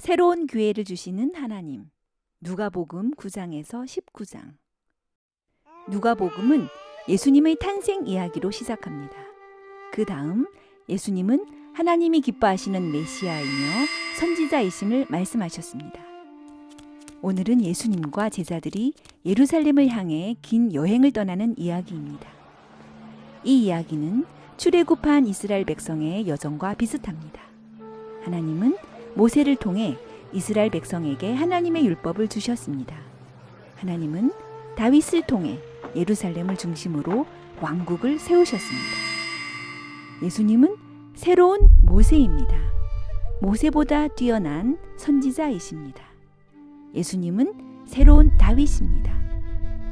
새로운 기회를 주시는 하나님. 누가복음 9장에서 19장. 누가복음은 예수님의 탄생 이야기로 시작합니다. 그 다음 예수님은 하나님이 기뻐하시는 메시아이며 선지자이심을 말씀하셨습니다. 오늘은 예수님과 제자들이 예루살렘을 향해 긴 여행을 떠나는 이야기입니다. 이 이야기는 출애굽한 이스라엘 백성의 여정과 비슷합니다. 하나님은 모세를 통해 이스라엘 백성에게 하나님의 율법을 주셨습니다. 하나님은 다윗을 통해 예루살렘을 중심으로 왕국을 세우셨습니다. 예수님은 새로운 모세입니다. 모세보다 뛰어난 선지자이십니다. 예수님은 새로운 다윗입니다.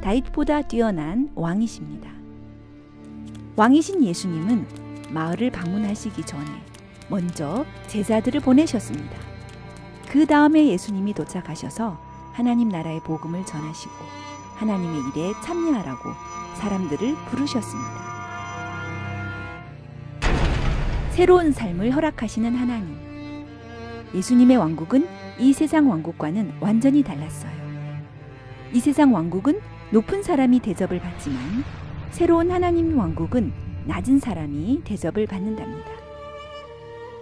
다윗보다 뛰어난 왕이십니다. 왕이신 예수님은 마을을 방문하시기 전에 먼저 제자들을 보내셨습니다. 그 다음에 예수님이 도착하셔서 하나님 나라의 복음을 전하시고 하나님의 일에 참여하라고 사람들을 부르셨습니다. 새로운 삶을 허락하시는 하나님. 예수님의 왕국은 이 세상 왕국과는 완전히 달랐어요. 이 세상 왕국은 높은 사람이 대접을 받지만 새로운 하나님 왕국은 낮은 사람이 대접을 받는답니다.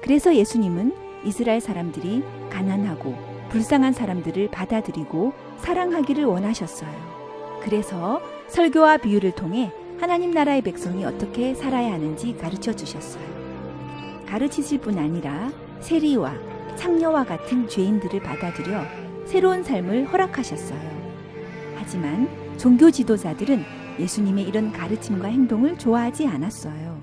그래서 예수님은 이스라엘 사람들이 가난하고 불쌍한 사람들을 받아들이고 사랑하기를 원하셨어요. 그래서 설교와 비유를 통해 하나님 나라의 백성이 어떻게 살아야 하는지 가르쳐 주셨어요. 가르치실 뿐 아니라 세리와 창녀와 같은 죄인들을 받아들여 새로운 삶을 허락하셨어요. 하지만 종교 지도자들은 예수님의 이런 가르침과 행동을 좋아하지 않았어요.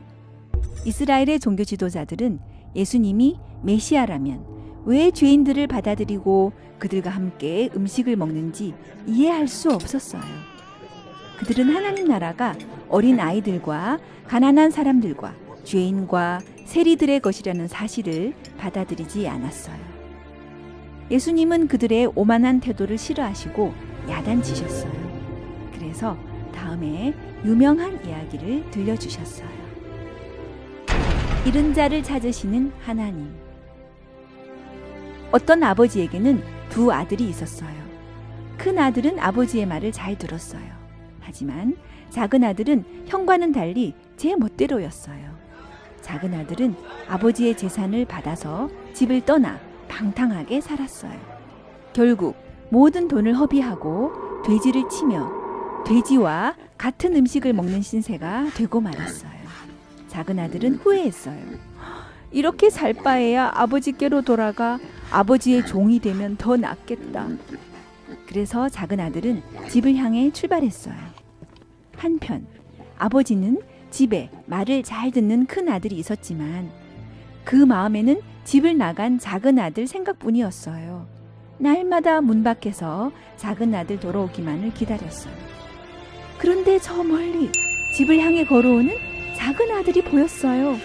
이스라엘의 종교 지도자들은 예수님이 메시아라면 왜 죄인들을 받아들이고 그들과 함께 음식을 먹는지 이해할 수 없었어요. 그들은 하나님 나라가 어린 아이들과 가난한 사람들과 죄인과 세리들의 것이라는 사실을 받아들이지 않았어요. 예수님은 그들의 오만한 태도를 싫어하시고 야단치셨어요. 그래서 다음에 유명한 이야기를 들려주셨어요. 잃은 자를 찾으시는 하나님. 어떤 아버지에게는 두 아들이 있었어요. 큰 아들은 아버지의 말을 잘 들었어요. 하지만 작은 아들은 형과는 달리 제 멋대로였어요. 작은 아들은 아버지의 재산을 받아서 집을 떠나 방탕하게 살았어요. 결국 모든 돈을 허비하고 돼지를 치며 돼지와 같은 음식을 먹는 신세가 되고 말았어요. 작은 아들은 후회했어요. 이렇게 살 바에야 아버지께로 돌아가 아버지의 종이 되면 더 낫겠다. 그래서 작은 아들은 집을 향해 출발했어요. 한편 아버지는 집에 말을 잘 듣는 큰 아들이 있었지만 그 마음에는 집을 나간 작은 아들 생각뿐이었어요. 날마다 문 밖에서 작은 아들 돌아오기만을 기다렸어요. 그런데 저 멀리 집을 향해 걸어오는 작은 아들이 보였어요.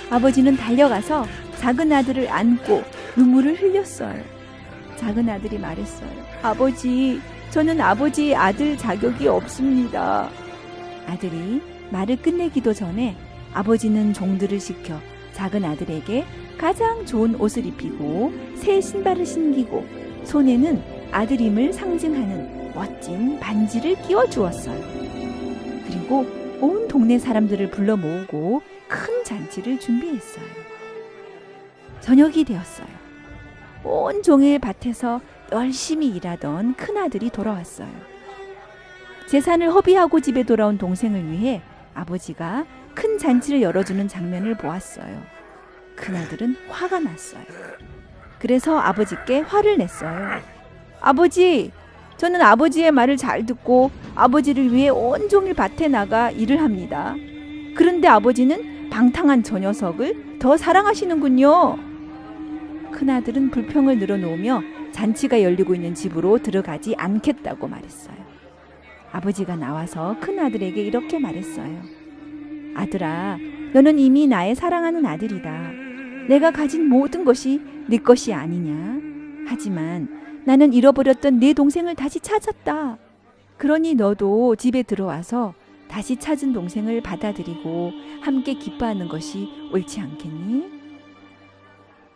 아버지는 달려가서 작은 아들을 안고 눈물을 흘렸어요. 작은 아들이 말했어요. 아버지, 저는 아버지의 아들 자격이 없습니다. 아들이 말을 끝내기도 전에 아버지는 종들을 시켜 작은 아들에게 가장 좋은 옷을 입히고 새 신발을 신기고 손에는 아들임을 상징하는 멋진 반지를 끼워 주었어요. 그리고 온 동네 사람들을 불러 모으고 큰 잔치를 준비했어요. 저녁이 되었어요. 온 종일 밭에서 열심히 일하던 큰아들이 돌아왔어요. 재산을 허비하고 집에 돌아온 동생을 위해 아버지가 큰 잔치를 열어주는 장면을 보았어요. 큰아들은 화가 났어요. 그래서 아버지께 화를 냈어요. 아버지, 저는 아버지의 말을 잘 듣고 아버지를 위해 온종일 밭에 나가 일을 합니다. 그런데 아버지는 방탕한 저 녀석을 더 사랑하시는군요. 큰아들은 불평을 늘어놓으며 잔치가 열리고 있는 집으로 들어가지 않겠다고 말했어요. 아버지가 나와서 큰아들에게 이렇게 말했어요. 아들아, 너는 이미 나의 사랑하는 아들이다. 내가 가진 모든 것이 네 것이 아니냐? 하지만 나는 잃어버렸던 내 동생을 다시 찾았다. 그러니 너도 집에 들어와서 다시 찾은 동생을 받아들이고 함께 기뻐하는 것이 옳지 않겠니?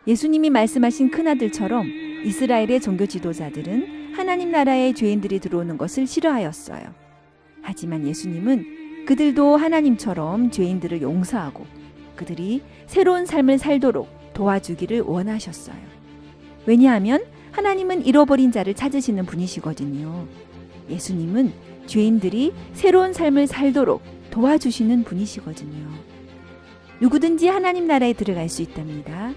예수님이 말씀하신 큰아들처럼 이스라엘의 종교 지도자들은 하나님 나라에 죄인들이 들어오는 것을 싫어하였어요. 하지만 예수님은 그들도 하나님처럼 죄인들을 용서하고 그들이 새로운 삶을 살도록 도와주기를 원하셨어요. 왜냐하면 하나님은 잃어버린 자를 찾으시는 분이시거든요. 예수님은 죄인들이 새로운 삶을 살도록 도와주시는 분이시거든요. 누구든지 하나님 나라에 들어갈 수 있답니다.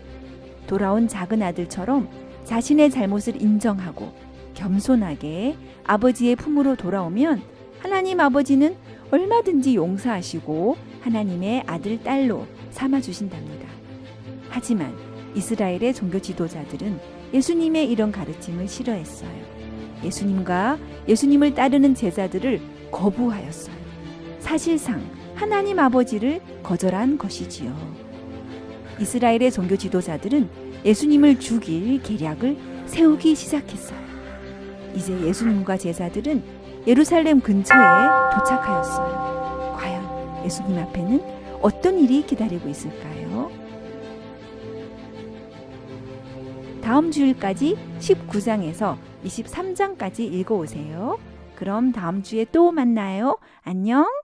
돌아온 작은 아들처럼 자신의 잘못을 인정하고 겸손하게 아버지의 품으로 돌아오면 하나님 아버지는 얼마든지 용서하시고 하나님의 아들, 딸로 삼아주신답니다. 하지만 이스라엘의 종교 지도자들은 예수님의 이런 가르침을 싫어했어요. 예수님과 예수님을 따르는 제자들을 거부하였어요. 사실상 하나님 아버지를 거절한 것이지요. 이스라엘의 종교 지도자들은 예수님을 죽일 계략을 세우기 시작했어요. 이제 예수님과 제자들은 예루살렘 근처에 도착하였어요. 과연 예수님 앞에는 어떤 일이 기다리고 있을까요? 다음 주일까지 19장에서 23장까지 읽어오세요. 그럼 다음 주에 또 만나요. 안녕!